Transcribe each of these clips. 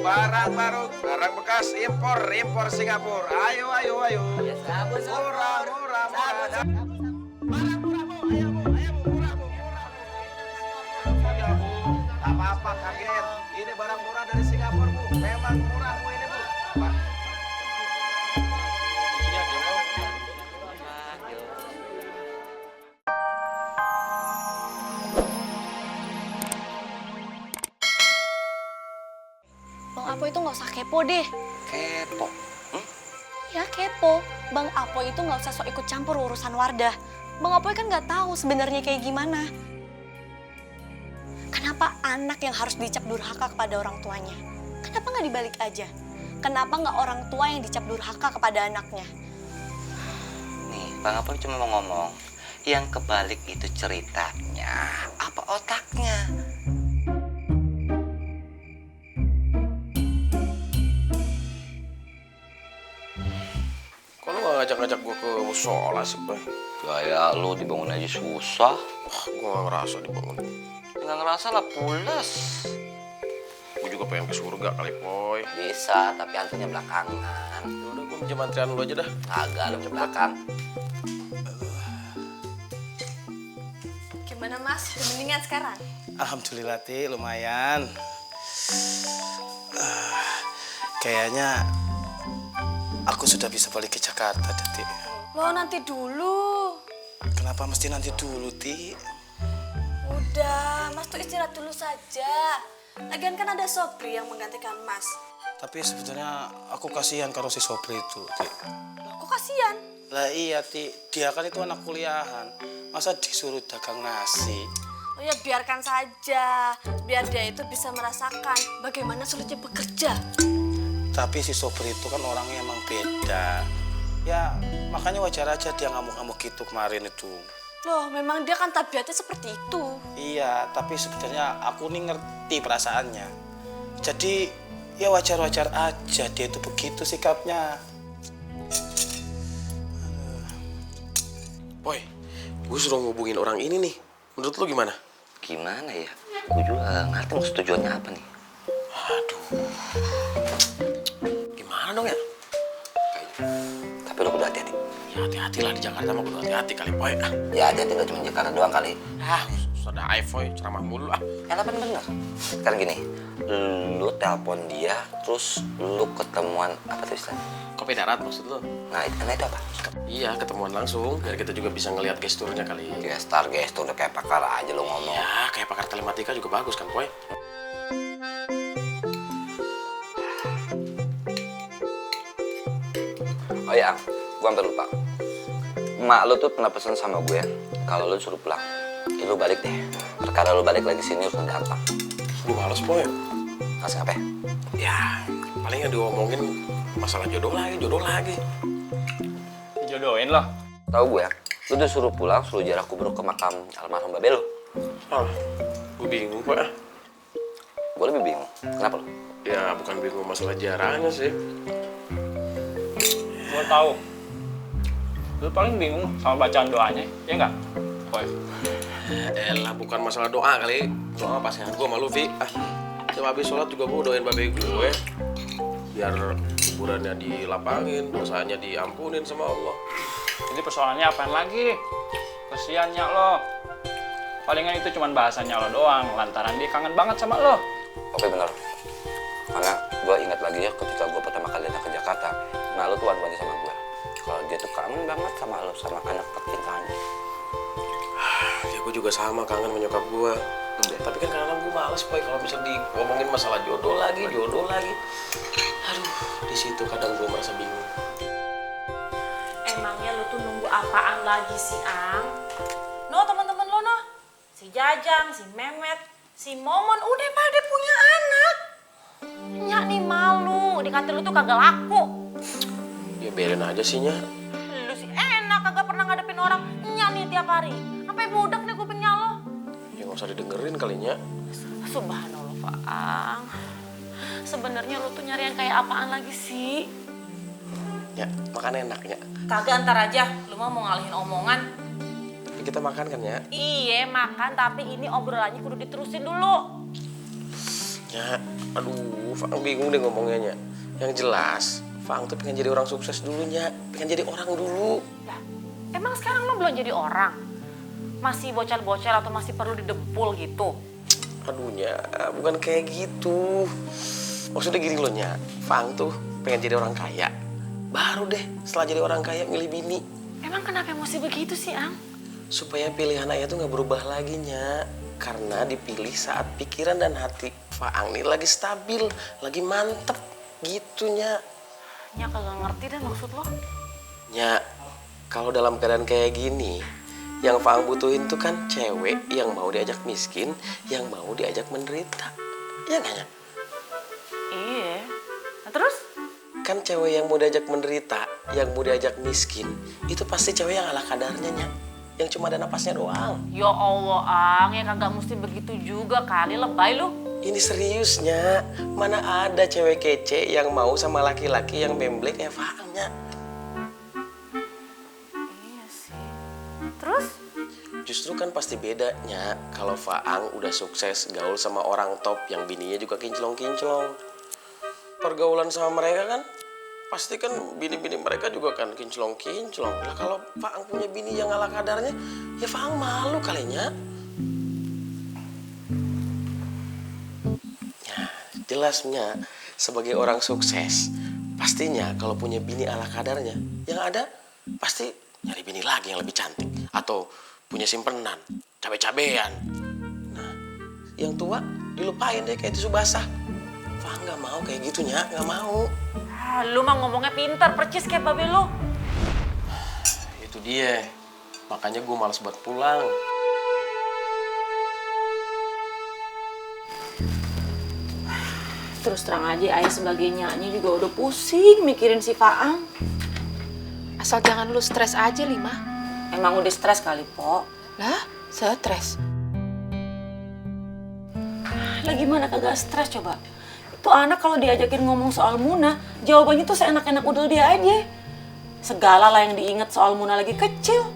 barang baru, barang bekas impor Singapura. Ayo. Ya sabun, Murah. sabun. Barang murah bu, ayo bu, murah bu. Saja bu, tak apa-apa kaget. Ini barang murah dari Singapura bu, memang murah bu ini bu. Iya dong. Bang Apo itu nggak usah kepo deh. Kepo. Ya kepo. Bang Apo itu nggak usah sok ikut campur urusan Wardah. Bang Apo kan nggak tahu sebenarnya kayak gimana. Kenapa anak yang harus dicap durhaka kepada orang tuanya? Kenapa nggak dibalik aja? Kenapa nggak orang tua yang dicap durhaka kepada anaknya? Nih, Bang Apoi cuma mau ngomong, yang kebalik itu ceritanya, apa otaknya? Kok lu gak ngajak-ngajak gue ke musola sih, Boy? Gaya lu dibangun aja susah. Gue gak ngerasa dibangun. Nggak ngerasa lah pulas. Gue juga pengen ke surga kali, Boy. Bisa, tapi antrinya belakangan. Udah, gue minjem antrian lu aja dah. Agak lu ke belakang. Gimana Mas? Udah mendingan sekarang? Alhamdulillah, Ti, lumayan. Kayaknya aku sudah bisa balik ke Jakarta, Ti. Lo nanti dulu. Kenapa mesti nanti dulu, Ti? Udah, Mas tuh istirahat dulu saja. Lagian kan ada Sobri yang menggantikan Mas. Tapi sebetulnya aku kasihan kalau si Sobri itu, Ti. Loh, kok kasihan? Lah iya, Ti. Dia kan itu anak kuliahan. Masa disuruh dagang nasi? Oh ya biarkan saja. Biar dia itu bisa merasakan bagaimana sulitnya bekerja. Tapi si Sobri itu kan orangnya emang beda. Ya, makanya wajar aja dia ngamuk-ngamuk gitu kemarin itu. Loh, memang dia kan tabiatnya seperti itu. Iya, tapi sebenarnya aku nih ngerti perasaannya. Jadi, ya wajar-wajar aja dia itu begitu sikapnya. Boy, gue suruh ngubungin orang ini nih. Menurut lu gimana? Gimana ya? Gue juga nggak ngerti maksud tujuannya apa nih. Aduh. Gimana dong ya? Tapi lu kudu hati-hati. Ya hati-hati lah di Jakarta mah kudu hati-hati kali, Boy. Ya hati-hati nggak cuma Jakarta doang kali. Ada iPhone ceramah mulu ah. Ya tapi bener. Sekarang gini, lu telepon dia, terus lu ketemuan apa tuh istilahnya? Kopi darat maksud lu? Nah itu apa? Iya, ketemuan langsung. Biar kita juga bisa ngelihat gesturnya kali. Gestar udah kayak pakar aja lu ngomong. Ya, kayak pakar telematika juga bagus kan, Boy? Oh iya, gua hampir lupa. Emak lu tuh pernah pesan sama gue, kalau lu suruh pulang, ya lu balik deh. Perkara lu balik lagi sini urusan gampang. Gue males, Boy. Kasih ngapain? Ya, paling yang diomongin masalah jodoh lagi. Jodohin loh. Tahu gue, lu disuruh pulang, suruh jarak kubur ke makam almarhum babe lu. Ah, gue bingung, Boy. Gue lebih bingung. Kenapa lu? Ya, bukan bingung masalah jaraknya sih. Gue tahu. Lu paling bingung sama bacaan doanya, ya nggak? Boy. Elah, bukan masalah doa kali. Doa pasangan gue sama Luffy. Coba habis sholat juga gue doain babe gue. Biar kuburannya dilapangin, dosanya diampunin sama Allah. Jadi persoalannya apaan lagi? Kesiannya lo. Palingan itu cuma bahasanya lo doang, lantaran dia kangen banget sama lo. Oke bener. Karena gue ingat lagi ya ketika gue pertama kali datang ke Jakarta, nah lu tuh wanti sama gue. Kalau dia tuh kangen banget sama lo, sama anak tercintanya. Ya gue juga sama kangen menyokap gue. Tapi kan kadang gue males, Boy, kalau bisa diomongin masalah jodoh lagi. Aduh, di situ kadang gue merasa bingung. Emangnya lu tuh nunggu apaan lagi sih, Ang? No, teman-teman lo, no. Si Jajang, si Memet, si Momon udah pada punya anak. Nyak nih malu, di kantin lu tuh kagak laku. Ya biarin aja sih, Nya. Lu sih enak, kagak pernah ngadepin orang. Nyak nih tiap hari. Sampai budak nih kupingnya lo. Ya nggak usah didengerin kali, Nya. Subhanallah, Faang. Sebenarnya lu tuh nyari yang kayak apaan lagi sih? Ya, makan enak, Nya. Kagak, ntar aja. Lu mau ngalihin omongan. Ya, kita makan kan, Nya? Iya, makan, tapi ini obrolannya kudu diterusin dulu. Ya, aduh, Fang bingung deh ngomongnya, Nya. Yang jelas, Fang tuh pengen jadi orang sukses dulunya, pengen jadi orang dulu. Lah, emang sekarang lo belum jadi orang? Masih bocil-bocil atau masih perlu didempul gitu? Aduh, Nya, bukan kayak gitu. Maksudnya gini loh, Nya. Fang tuh pengen jadi orang kaya. Baru deh setelah jadi orang kaya milih bini. Emang kenapa mesti begitu sih, Ang? Supaya pilihan ayah tuh gak berubah lagi, Nya. Karena dipilih saat pikiran dan hati Faang nih lagi stabil, lagi mantep gitu, Nya. Nya kagak ngerti dan maksud lo. Nya, kalau dalam keadaan kayak gini, yang Faang butuhin tuh kan cewek yang mau diajak miskin, yang mau diajak menderita. Ya nggak, Nya? Iya. Nah, terus? Kan cewek yang mau diajak menderita, yang mau diajak miskin, itu pasti cewek yang ala kadarnya, Nya. Yang cuma ada napasnya doang. Ya Allah, Ang, ya kagak mesti begitu juga kali, lebay lu. Ini seriusnya, mana ada cewek kece yang mau sama laki-laki yang memblek kayak Faang, Nya. Iya sih. Terus? Justru kan pasti bedanya kalau Faang udah sukses gaul sama orang top yang bininya juga kinclong-kinclong. Pergaulan sama mereka kan pasti kan bini-bini mereka juga kan kinclong-kinclong. Lah kalau Faang punya bini yang ala kadarnya, ya Faang malu kalinya. Ya, jelasnya sebagai orang sukses, pastinya kalau punya bini ala kadarnya, yang ada pasti nyari bini lagi yang lebih cantik atau punya simpenan, cabe-cabean. Nah, yang tua dilupain deh kayak tisu basah. Faang nggak mau kayak gitu, Nya, nggak mau. Ah, lu mah ngomongnya pintar, percis kayak babe lu. Itu dia, makanya gue malas buat pulang. Terus terang aja, ayah sebagai nyanyi juga udah pusing mikirin si Faang. Asal jangan lu stres aja, Lima. Emang udah stres kali, Po. Lah, stres. Lah gimana kagak stres coba? Itu anak kalau diajakin ngomong soal Muna, jawabannya tuh seenak-enak udel dia aja. Segala lah yang diinget soal Muna lagi kecil.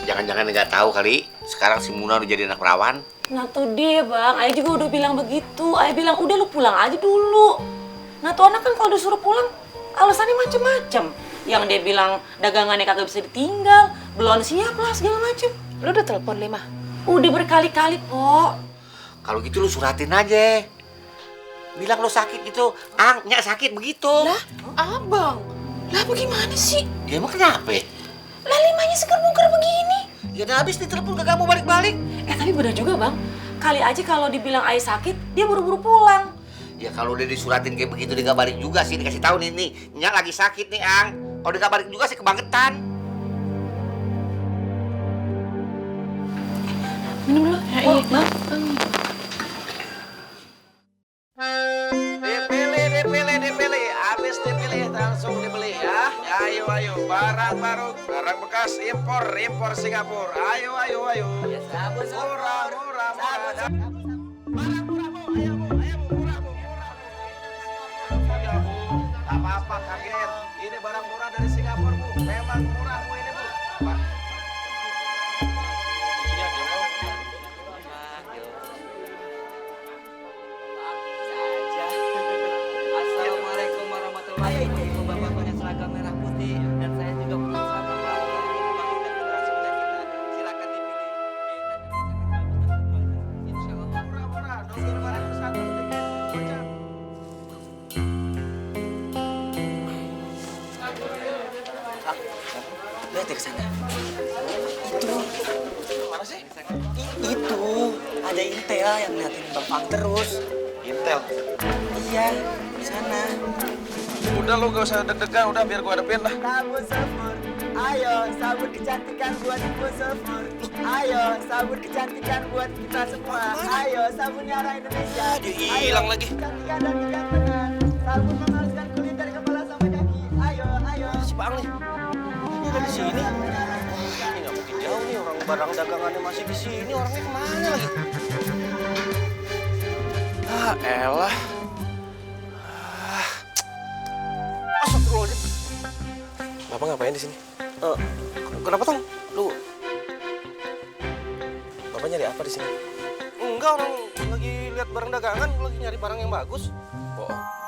Jangan-jangan nggak tahu kali, sekarang si Muna udah jadi anak perawan. Nah tuh dia, Bang. Ayah juga udah bilang begitu. Ayah bilang, udah lu pulang aja dulu. Nah tuh anak kan kalau disuruh pulang, alasannya macem-macem. Yang dia bilang dagangannya kagak bisa ditinggal, belum siap lah segala macem. Lu udah telepon, Lima? Udah berkali-kali, Po. Kalau gitu lu suratin aja. Bilang lu sakit gitu, Nyak sakit begitu. Lah, abang. Lah bagaimana sih? Dia emang kenapa? Lah Limanya seger-buger begini. Ya udah habis ditelepon gak mau balik-balik. Tapi bener juga, Bang. Kali aja kalau dibilang ayah sakit, dia buru-buru pulang. Ya kalau udah disuratin kayak begitu dia gak balik juga sih. Dikasih tahu nih, Nyak lagi sakit nih, Ang. Kalau dia gak balik juga sih kebangetan. Minum dulu. Iya, Bang. Dipilih. Habis dipilih langsung dibeli ya. Ayo. Barang baru, barang bekas impor Singapura. Ayo. Ya, sabun. Murah. Barang murah, Bu. Ayo, Bu. Murah, Bu. Ya, Bu. Tak apa-apa, kaget. Ini barang murah dari Singapura, Bu. Memang murah, Bu, ini, Bu. Pak. Iya, Jo. Assalamualaikum warahmatullahi wabarakatuh. Bapak punya seragam merah putih dan saya juga punya seragam merah putih untuk membangkitkan generasi muda kita. Silakan dipilih. Insya Allah. Murah. Dokter barang satu. Lihat ke sana. Mana sih? Itu ada Intel yang ngeliatin Bang Fang terus. Intel. Iya, di sana. Udah lu gak usah deg-degan, udah biar gua hadepin lah. Sabun Sefur, ayo sabun kecantikan buat Ibu Sefur. Ayo sabun kecantikan buat kita semua. Ayo sabunnya orang Indonesia. Dia hilang lagi. Kecantikan dan kegantengan. Sabun menghaluskan kulit dari kepala sampai kaki. Ayo. Si Bang nih. Ini ada di sini. Ini nggak mungkin jauh nih, orang barang dagangannya masih di sini. Orangnya kemana lagi? Ah, elah. Astagfirullahaladzim. Bapak ngapain di sini? Kenapa Tong? Bapak nyari apa di sini? Enggak, orang lagi lihat barang dagangan, lu lagi nyari barang yang bagus. Bohong.